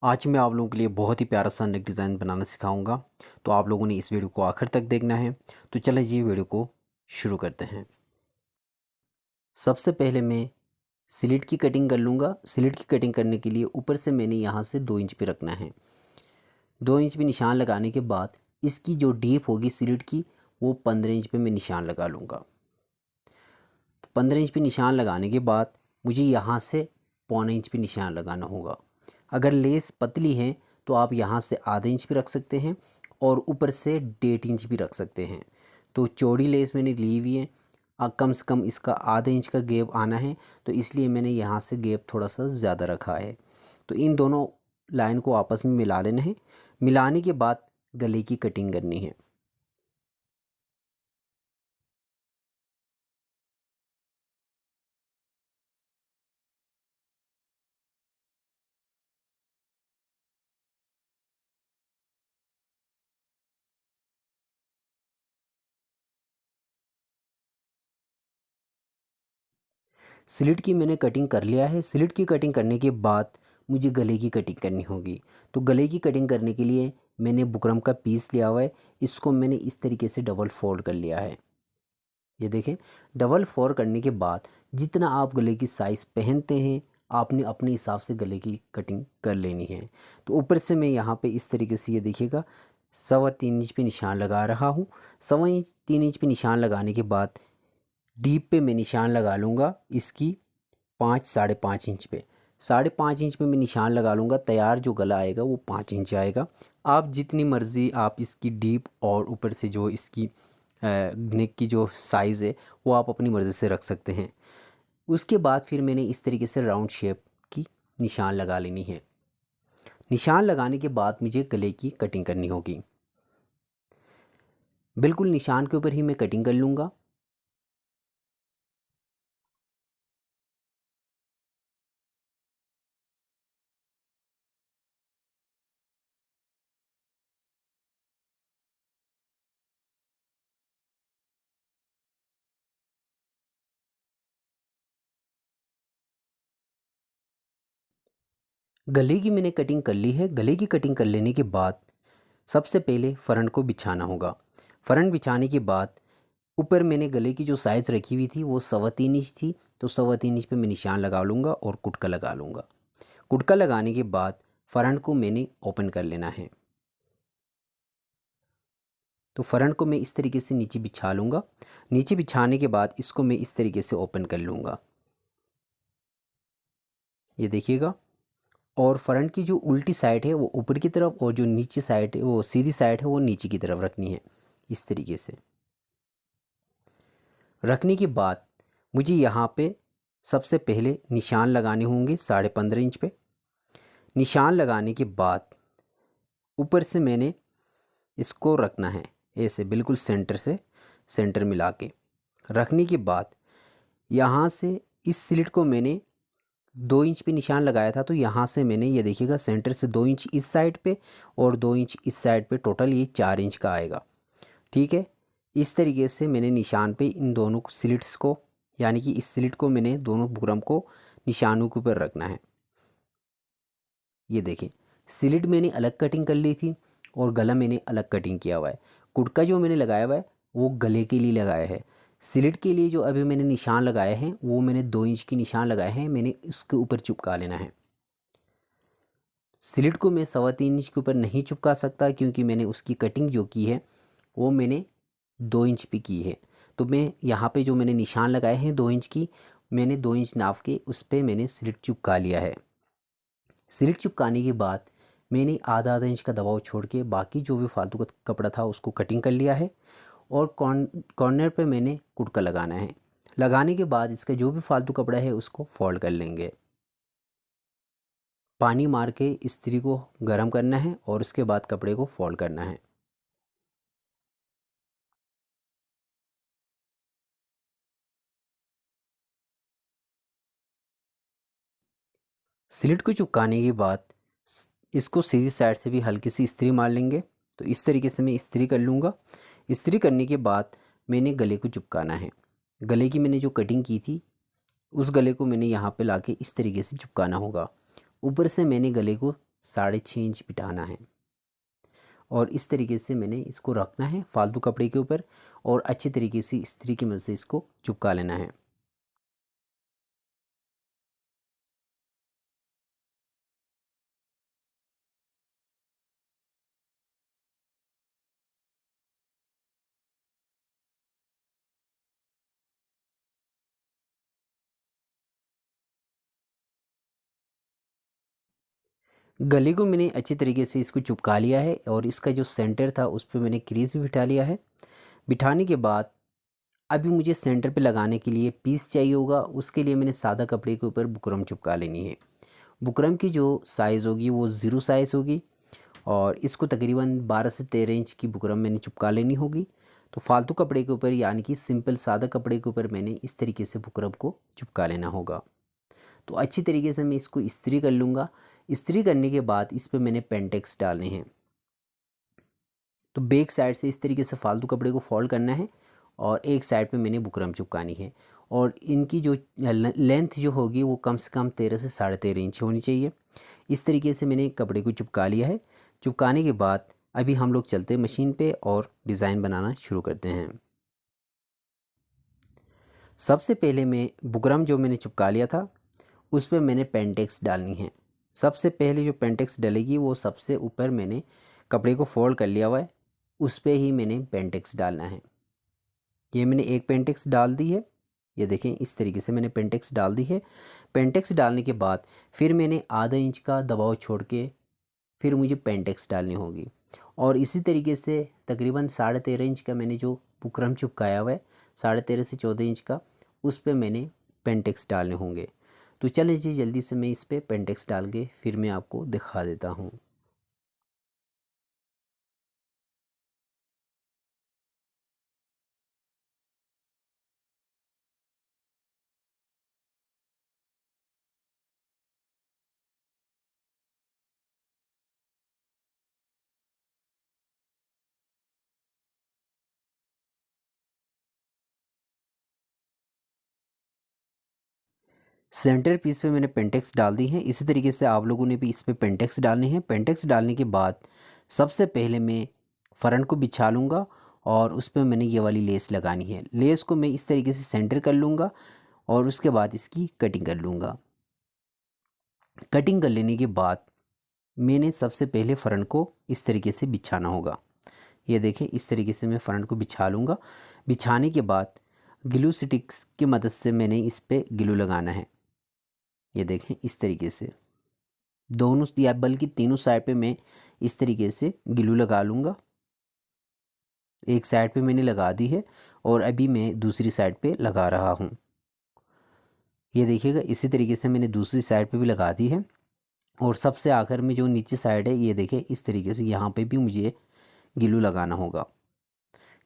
आज मैं आप लोगों के लिए बहुत ही प्यारा सा नेक डिज़ाइन बनाना सिखाऊंगा। तो आप लोगों ने इस वीडियो को आखिर तक देखना है। तो चलिए जी वीडियो को शुरू करते हैं। सबसे पहले मैं स्लिट की कटिंग कर लूँगा। स्लिट की कटिंग करने के लिए ऊपर से मैंने यहाँ से 2 इंच पे रखना है। 2 इंच पे निशान लगाने के बाद इसकी जो डीप होगी स्लिट की वो 15 इंच पे मैं निशान लगा लूँगा। 15 इंच पे निशान लगाने के बाद मुझे यहाँ से पौने इंच पे निशान लगाना होगा। अगर लेस पतली है तो आप यहाँ से आधे इंच भी रख सकते हैं और ऊपर से 1.5 इंच भी रख सकते हैं। तो चौड़ी लेस मैंने ली हुई है, कम से कम इसका आधे इंच का गैप आना है, तो इसलिए मैंने यहाँ से गैप थोड़ा सा ज़्यादा रखा है। तो इन दोनों लाइन को आपस में मिला लेना है। मिलाने के बाद गले की कटिंग करनी है। स्लिट की मैंने कटिंग कर लिया है। स्लिट की कटिंग करने के बाद मुझे गले की कटिंग करनी होगी। तो गले की कटिंग करने के लिए मैंने बुकरम का पीस लिया हुआ है। इसको मैंने इस तरीके से डबल फोल्ड कर लिया है। ये देखें, डबल फोल्ड करने के बाद जितना आप गले की साइज़ पहनते हैं आपने अपने हिसाब से गले की कटिंग कर लेनी है। तो ऊपर से मैं यहाँ पे इस तरीके से, ये देखिएगा, 3.25 इंच पे निशान लगा रहा हूँ। 3.25 इंच पे निशान लगाने के बाद डीप पे मैं निशान लगा लूँगा इसकी 5-5.5 इंच पे। 5.5 इंच पे मैं निशान लगा लूँगा। तैयार जो गला आएगा वो 5 इंच आएगा। आप जितनी मर्ज़ी आप इसकी डीप और ऊपर से जो इसकी नेक की जो साइज़ है वो आप अपनी मर्ज़ी से रख सकते हैं। उसके बाद फिर मैंने इस तरीके से राउंड शेप की निशान लगा लेनी है। निशान लगाने के बाद मुझे गले की कटिंग करनी होगी। बिल्कुल निशान के ऊपर ही मैं कटिंग कर लूँगा। गले की मैंने कटिंग कर ली है। गले की कटिंग कर लेने के बाद सबसे पहले फ्रंट को बिछाना होगा। फ्रंट बिछाने के बाद ऊपर मैंने गले की जो साइज़ रखी हुई थी वो 3.25 इंच थी। तो 3.25 इंच पे मैं निशान लगा लूँगा और कुटका लगा लूँगा। कुटका लगाने के बाद फ्रंट को मैंने ओपन कर लेना है। तो फ्रंट को मैं इस तरीके से नीचे बिछा लूँगा। नीचे बिछाने के बाद इसको मैं इस तरीके से ओपन कर लूँगा, ये देखिएगा। और फ्रंट की जो उल्टी साइड है वो ऊपर की तरफ और जो नीचे साइड है वो सीधी साइड है वो नीचे की तरफ रखनी है। इस तरीके से रखने के बाद मुझे यहाँ पे सबसे पहले निशान लगाने होंगे 15.5 इंच पे। निशान लगाने के बाद ऊपर से मैंने इसको रखना है ऐसे, बिल्कुल सेंटर से सेंटर मिला के रखने के बाद यहाँ से इस स्लिट को मैंने 2 इंच पे निशान लगाया था। तो यहाँ से मैंने, ये देखिएगा, सेंटर से 2 इंच इस साइड पे और 2 इंच इस साइड पे, टोटल ये 4 इंच का आएगा। ठीक है, इस तरीके से मैंने निशान पे इन दोनों स्लिट्स को, यानी कि इस स्लिट को मैंने दोनों बुकरम को निशानों के ऊपर रखना है। ये देखें, स्लिट मैंने अलग कटिंग कर ली थी और गला मैंने अलग कटिंग किया हुआ है। कुटका जो मैंने लगाया हुआ है वो गले के लिए लगाया है। स्लिट के लिए जो अभी मैंने निशान लगाए हैं वो मैंने 2 इंच की निशान लगाए हैं, मैंने इसके ऊपर चिपका लेना है। स्लिट को मैं 3.25 इंच के ऊपर नहीं चिपका सकता क्योंकि मैंने उसकी कटिंग जो की है वो मैंने 2 इंच पे की है। तो मैं यहाँ पे जो मैंने निशान लगाए हैं 2 इंच की, मैंने 2 इंच नाप के उस पर मैंने स्लिट चिपका लिया है। स्लिट चिपकाने के बाद मैंने आधा आधा इंच का दबाव छोड़ के बाकी जो भी फालतू का कपड़ा था उसको कटिंग कर लिया है। और कॉर्नर पे मैंने कुटका लगाना है। लगाने के बाद इसका जो भी फालतू कपड़ा है उसको फोल्ड कर लेंगे। पानी मार के इस्त्री को गर्म करना है और उसके बाद कपड़े को फोल्ड करना है। स्लिट को चिपकाने के बाद इसको सीधी साइड से भी हल्की सी इस्त्री मार लेंगे। तो इस तरीके से मैं इस्त्री कर लूँगा। इस्त्री करने के बाद मैंने गले को चिपकाना है। गले की मैंने जो कटिंग की थी उस गले को मैंने यहाँ पे लाके इस तरीके से चिपकाना होगा। ऊपर से मैंने गले को 6.5 इंच बिठाना है और इस तरीके से मैंने इसको रखना है फालतू कपड़े के ऊपर और अच्छी तरीके से इस्त्री की मदद से इसको चिपका लेना है। गले को मैंने अच्छी तरीके से इसको चिपका लिया है और इसका जो सेंटर था उस पर मैंने क्रीज भी बिठा लिया है। बिठाने के बाद अभी मुझे सेंटर पे लगाने के लिए पीस चाहिए होगा। उसके लिए मैंने सादा कपड़े के ऊपर बुकरम चिपका लेनी है। बुकरम की जो साइज़ होगी वो 0 साइज़ होगी और इसको तकरीबन 12 से 13 इंच की बुकरम मैंने चिपका लेनी होगी। तो फालतू कपड़े के ऊपर यानी कि सिंपल सादा कपड़े के ऊपर मैंने इस तरीके से बुकरम को चिपका लेना होगा। तो अच्छी तरीके से मैं इसको इस्त्री कर लूँगा। इस्त्री करने के बाद इस पर मैंने पेंटेक्स डालने हैं। तो बैक साइड से इस तरीके से फालतू कपड़े को फोल्ड करना है और एक साइड पे मैंने बुकरम चिपकानी है और इनकी जो लेंथ जो होगी वो कम से कम 13 से 13.5 इंच होनी चाहिए। इस तरीके से मैंने कपड़े को चिपका लिया है। चिपकाने के बाद अभी हम लोग चलते हैं मशीन पे और डिज़ाइन बनाना शुरू करते हैं। सबसे पहले मैं बुकरम जो मैंने चिपका लिया था उस पर मैंने पेंटेक्स डालनी है। सबसे पहले जो पेंटेक्स डलेगी वो सबसे ऊपर मैंने कपड़े को फोल्ड कर लिया हुआ है, उस पर ही मैंने पेंटेक्स डालना है। ये मैंने एक पेंटेक्स डाल दी है। ये देखें इस तरीके से मैंने पेंटेक्स डाल दी है। पेंटेक्स डालने के बाद फिर मैंने आधा इंच का दबाव छोड़ के फिर मुझे पेंटेक्स डालनी होगी और इसी तरीके से तकरीबन 13.5 इंच का मैंने जो बुकरम चिपकाया हुआ है 13.5 से 14 इंच का, उस पर मैंने पेंटेक्स डालने होंगे। तो चलिए जी जल्दी से मैं इस पर पेंटेक्स डाल के फिर मैं आपको दिखा देता हूँ। सेंटर पीस पे मैंने पेंटेक्स डाल दी है। इसी तरीके से आप लोगों ने भी इस पे पेंटेक्स डालने हैं। पेंटेक्स डालने के बाद सबसे पहले मैं फ्रंट को बिछा लूँगा और उस पर मैंने ये वाली लेस लगानी है। लेस को मैं इस तरीके से सेंटर कर लूँगा और उसके बाद इसकी कटिंग कर लूँगा। कटिंग कर लेने के बाद मैंने सबसे पहले फ्रंट को इस तरीके से बिछाना होगा। ये देखें इस तरीके से मैं फ्रंट को बिछा लूँगा। बिछाने के बाद ग्लू स्टिक्स की मदद से मैंने इस पर ग्लू लगाना है। ये देखें इस तरीके से दोनों या बल्कि तीनों साइड पे मैं इस तरीके से ग्लू लगा लूँगा। एक साइड पे मैंने लगा दी है और अभी मैं दूसरी साइड पे लगा रहा हूँ। ये देखिएगा इसी तरीके से मैंने दूसरी साइड पे भी लगा दी है और सबसे आखिर में जो नीचे साइड है ये देखें इस तरीके से यहाँ पे भी मुझे ग्लू लगाना होगा।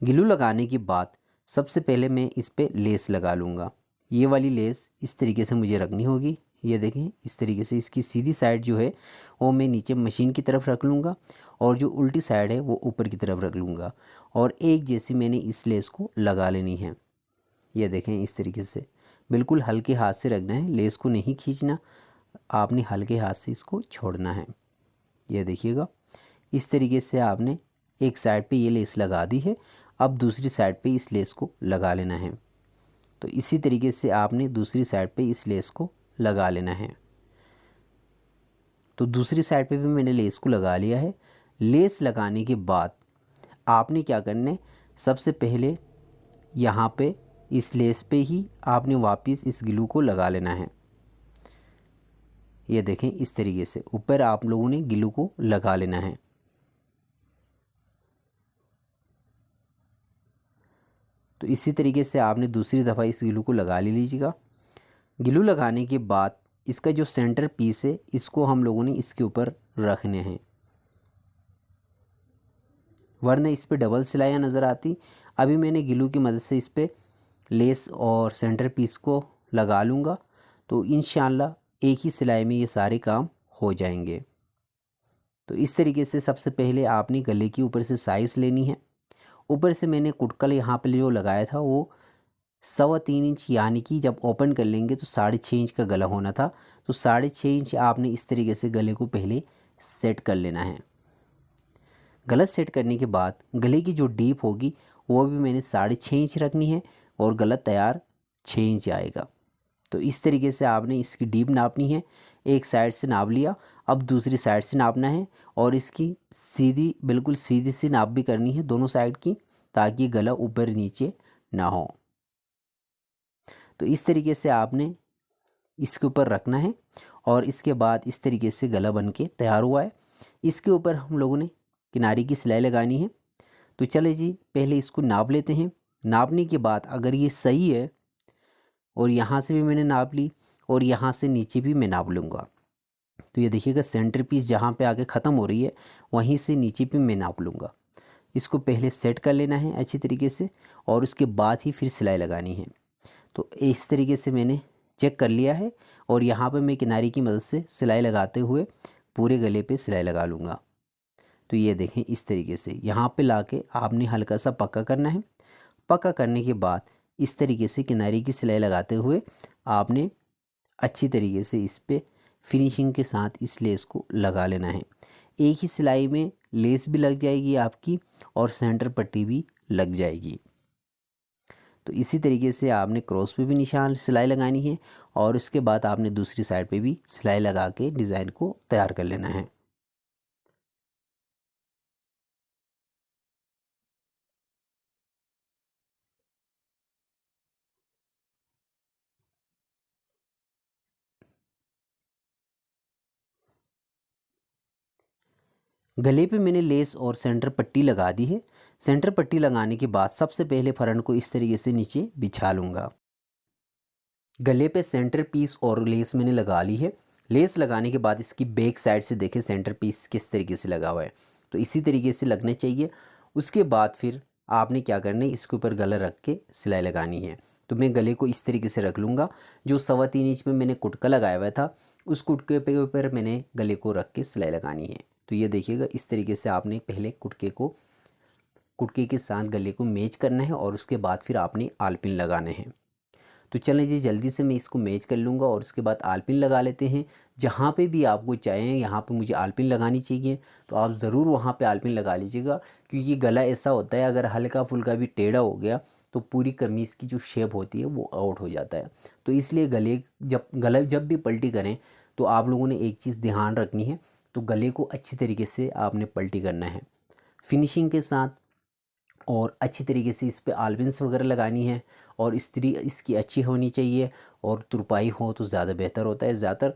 ग्लू लगाने के बाद सबसे पहले मैं इस पे लेस लगा लूँगा। ये वाली लेस इस तरीके से मुझे रखनी होगी। ये देखें इस तरीके से इसकी सीधी साइड जो है वो मैं नीचे मशीन की तरफ रख लूँगा और जो उल्टी साइड है वो ऊपर की तरफ रख लूँगा और एक जैसी मैंने इस लेस को लगा लेनी है। ये देखें इस तरीके से बिल्कुल हल्के हाथ से रखना है, लेस को नहीं खींचना, आपने हल्के हाथ से इसको छोड़ना है। ये देखिएगा इस तरीके से आपने एक साइड पे ये लेस लगा दी है। अब दूसरी साइड पे इस लेस को लगा लेना है। तो इसी तरीके से आपने दूसरी साइड पे इस लेस को लगा लेना है। तो दूसरी साइड पे भी मैंने लेस को लगा लिया है। लेस लगाने के बाद आपने क्या करना है, सबसे पहले यहाँ पे इस लेस पे ही आपने वापस इस ग्लू को लगा लेना है। ये देखें इस तरीके से ऊपर आप लोगों ने ग्लू को लगा लेना है। तो इसी तरीके से आपने दूसरी दफ़ा इस ग्लू को लगा लीजिएगा। ग्लू लगाने के बाद इसका जो सेंटर पीस है इसको हम लोगों ने इसके ऊपर रखने हैं, वरना इस पे डबल सिलाइयाँ नज़र आती। अभी मैंने ग्लू की मदद से इस पे लेस और सेंटर पीस को लगा लूँगा तो इंशाल्लाह एक ही सिलाई में ये सारे काम हो जाएंगे। तो इस तरीके से सबसे पहले आपने गले की ऊपर से साइज़ लेनी है। ऊपर से मैंने कुटकल यहाँ पे जो लगाया था वो 3.25 इंच, यानी कि जब ओपन कर लेंगे तो 6.5 इंच का गला होना था। तो 6.5 इंच आपने इस तरीके से गले को पहले सेट कर लेना है। गला सेट करने के बाद गले की जो डीप होगी वो भी मैंने 6.5 इंच रखनी है और गला तैयार 6 इंच आएगा। तो इस तरीके से आपने इसकी डीप नापनी है। एक साइड से नाप लिया, अब दूसरी साइड से नापना है और इसकी सीधी, बिल्कुल सीधी सी नाप भी करनी है दोनों साइड की, ताकि गला ऊपर नीचे ना हो। तो इस तरीके से आपने इसके ऊपर रखना है और इसके बाद इस तरीके से गला बन के तैयार हुआ है। इसके ऊपर हम लोगों ने किनारे की सिलाई लगानी है। तो चले जी, पहले इसको नाप लेते हैं। नापने के बाद अगर ये सही है, और यहाँ से भी मैंने नाप ली और यहाँ से नीचे भी मैं नाप लूँगा, तो ये देखिएगा सेंटर पीस जहाँ पे आगे ख़त्म हो रही है वहीं से नीचे भी मैं नाप लूँगा। इसको पहले सेट कर लेना है अच्छी तरीके से और उसके बाद ही फिर सिलाई लगानी है। तो इस तरीके से मैंने चेक कर लिया है और यहाँ पे मैं किनारे की मदद से सिलाई लगाते हुए पूरे गले पे सिलाई लगा लूँगा। तो ये देखें, इस तरीके से यहाँ पे लाके आपने हल्का सा पक्का करना है। पक्का करने के बाद इस तरीके से किनारे की सिलाई लगाते हुए आपने अच्छी तरीके से इस पे फिनिशिंग के साथ इस लेस को लगा लेना है। एक ही सिलाई में लेस भी लग जाएगी आपकी और सेंटर पट्टी भी लग जाएगी। तो इसी तरीके से आपने क्रॉस पे भी निशान सिलाई लगानी है और उसके बाद आपने दूसरी साइड पे भी सिलाई लगा के डिज़ाइन को तैयार कर लेना है। गले पे मैंने लेस और सेंटर पट्टी लगा दी है। सेंटर पट्टी लगाने के बाद सबसे पहले फ्रंट को इस तरीके से नीचे बिछा लूँगा। गले पे सेंटर पीस और लेस मैंने लगा ली है। लेस लगाने के बाद इसकी बैक साइड से देखें सेंटर पीस किस तरीके से लगा हुआ है, तो इसी तरीके से लगने चाहिए। उसके बाद फिर आपने क्या करना है, इसके ऊपर गला रख के सिलाई लगानी है। तो मैं गले को इस तरीके से रख लूँगा। जो 3.25 इंच में मैंने कुटका लगाया हुआ था उस कुटके पे ऊपर मैंने गले को रख के सिलाई लगानी है। तो ये देखिएगा, इस तरीके से आपने पहले कुटके के साथ गले को मैच करना है और उसके बाद फिर आपने आलपिन लगाने हैं। तो चलें जी, जल्दी से मैं इसको मैच कर लूँगा और उसके बाद आलपिन लगा लेते हैं। जहाँ पे भी आपको चाहें, यहाँ पे मुझे आलपिन लगानी चाहिए तो आप ज़रूर वहाँ पे आलपिन लगा लीजिएगा, क्योंकि गला ऐसा होता है अगर हल्का फुल्का भी टेढ़ा हो गया तो पूरी कमीज़ की जो शेप होती है वो आउट हो जाता है। तो इसलिए गला जब भी पलटी करें तो आप लोगों ने एक चीज़ ध्यान रखनी है, तो गले को अच्छी तरीके से आपने पलटी करना है फिनिशिंग के साथ, और अच्छी तरीके से इस पे आल्विन्स वगैरह लगानी है और इस्त्री इसकी अच्छी होनी चाहिए और तुरपाई हो तो ज़्यादा बेहतर होता है। ज़्यादातर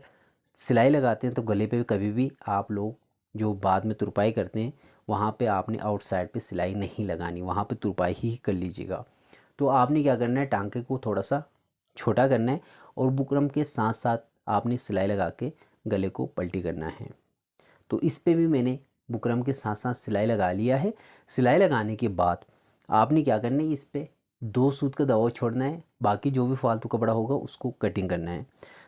सिलाई लगाते हैं तो गले पे कभी भी आप लोग जो बाद में तुरपाई करते हैं वहाँ पे आपने आउटसाइड पे सिलाई नहीं लगानी, वहाँ पे तुरपाई ही कर लीजिएगा। तो आपने क्या करना है, टांके को थोड़ा सा छोटा करना है और बुकरम के साथ साथ आपने सिलाई लगा के गले को पलटी करना है। तो इस पे भी मैंने बुकरम के साथ साथ सिलाई लगा लिया है। सिलाई लगाने के बाद आपने क्या करना है, इस पे 2 सूत का दबाव छोड़ना है, बाकी जो भी फालतू कपड़ा होगा उसको कटिंग करना है।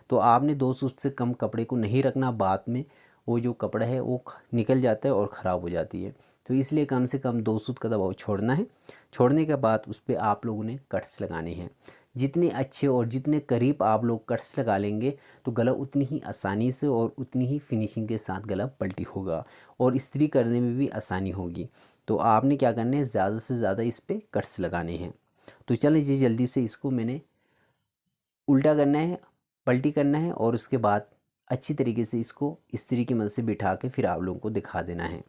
तो आपने 2 सूत से कम कपड़े को नहीं रखना, बाद में वो जो कपड़ा है वो निकल जाता है और ख़राब हो जाती है। तो इसलिए कम से कम 2 सूत का दबाव छोड़ना है। छोड़ने के बाद उस पर आप लोगों ने कट्स लगाने हैं। जितने अच्छे और जितने करीब आप लोग कट्स लगा लेंगे तो गला उतनी ही आसानी से और उतनी ही फिनिशिंग के साथ गला पलटी होगा और इस्त्री करने में भी आसानी होगी। तो आपने क्या करना है, ज़्यादा से ज़्यादा इस पर कट्स लगाने हैं। तो चलिए जी, जल्दी से इसको मैंने उल्टा करना है, पलटी करना है और उसके बाद अच्छी तरीके से इसको इस्त्री की मदद से बिठा के फिर आप लोगों को दिखा देना है।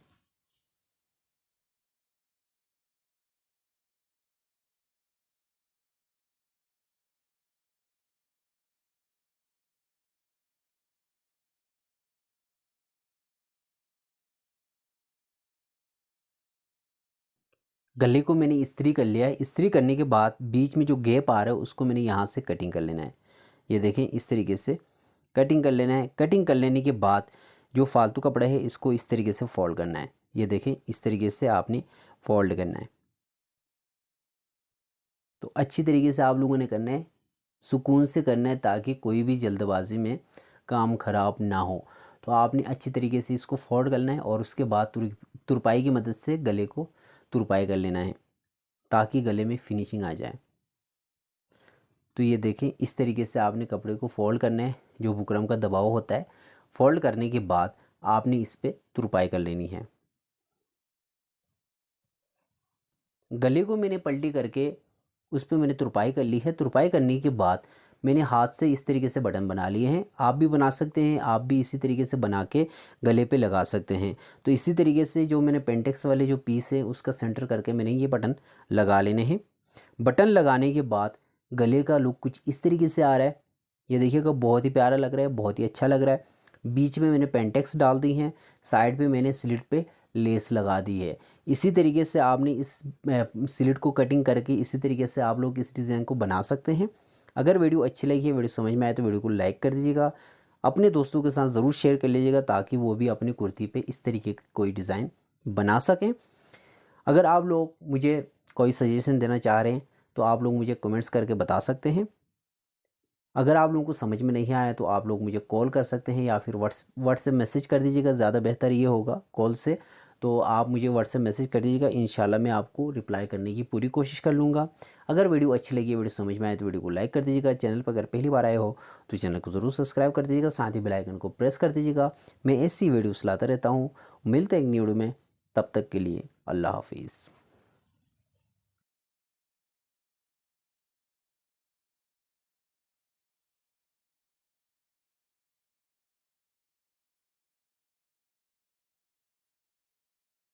गले को मैंने इस्त्री कर लिया है। इस्त्री करने के बाद बीच में जो गैप आ रहा है उसको मैंने यहाँ से कटिंग कर लेना है। ये देखें, इस तरीके से कटिंग कर लेना है। कटिंग कर लेने के बाद जो फालतू कपड़ा है इसको इस तरीके से फोल्ड करना है। ये देखें, इस तरीके से आपने फोल्ड करना है। तो अच्छी तरीके से आप लोगों ने करना है, सुकून से करना है, ताकि कोई भी जल्दबाजी में काम ख़राब ना हो। तो आपने अच्छी तरीके से इसको फोल्ड करना है और उसके बाद तुरपाई की मदद से गले को तुरपाई कर लेना है, ताकि गले में फिनिशिंग आ जाए। तो ये देखें, इस तरीके से आपने कपड़े को फोल्ड करना है, जो बुकरम का दबाव होता है। फोल्ड करने के बाद आपने इस पर तुरपाई कर लेनी है। गले को मैंने पलटी करके उस पर मैंने तुरपाई कर ली है। तुरपाई करने के बाद मैंने हाथ से इस तरीके से बटन बना लिए हैं। आप भी बना सकते हैं, आप भी इसी तरीके से बना के गले पे लगा सकते हैं। तो इसी तरीके से जो मैंने पेंटेक्स वाले जो पीस है उसका सेंटर करके मैंने ये बटन लगा लेने हैं। बटन लगाने के बाद गले का लुक कुछ इस तरीके से आ रहा है। ये देखिएगा, बहुत ही प्यारा लग रहा है, बहुत ही अच्छा लग रहा है। बीच में मैंने पेंटेक्स डाल दी हैं, साइड पे मैंने स्लिट पे लेस लगा दी है। इसी तरीके से आपने इस स्लिट को कटिंग करके इसी तरीके से आप लोग इस डिज़ाइन को बना सकते हैं। अगर वीडियो अच्छी लगी है, वीडियो समझ में आए तो वीडियो को लाइक कर दीजिएगा, अपने दोस्तों के साथ ज़रूर शेयर कर लीजिएगा ताकि वो भी अपनी कुर्ती पे इस तरीके की कोई डिज़ाइन बना सकें। अगर आप लोग मुझे कोई सजेशन देना चाह रहे हैं तो आप लोग मुझे कमेंट्स करके बता सकते हैं। अगर आप लोगों को समझ में नहीं आया तो आप लोग मुझे कॉल कर सकते हैं या फिर व्हाट्सएप मैसेज कर दीजिएगा, ज़्यादा बेहतर ये होगा कॉल से। तो आप मुझे व्हाट्सएप मैसेज कर दीजिएगा, इंशाल्लाह मैं आपको रिप्लाई करने की पूरी कोशिश कर लूँगा। अगर वीडियो अच्छी लगी, वीडियो समझ में आए तो वीडियो को लाइक कर दीजिएगा। चैनल पर अगर पहली बार आए हो तो चैनल को ज़रूर सब्सक्राइब कर दीजिएगा, साथ ही बेल आइकन को प्रेस कर दीजिएगा। मैं ऐसी वीडियोस लाता रहता हूँ। मिलते हैं एक न्यू वीडियो में, तब तक के लिए अल्लाह हाफिज़।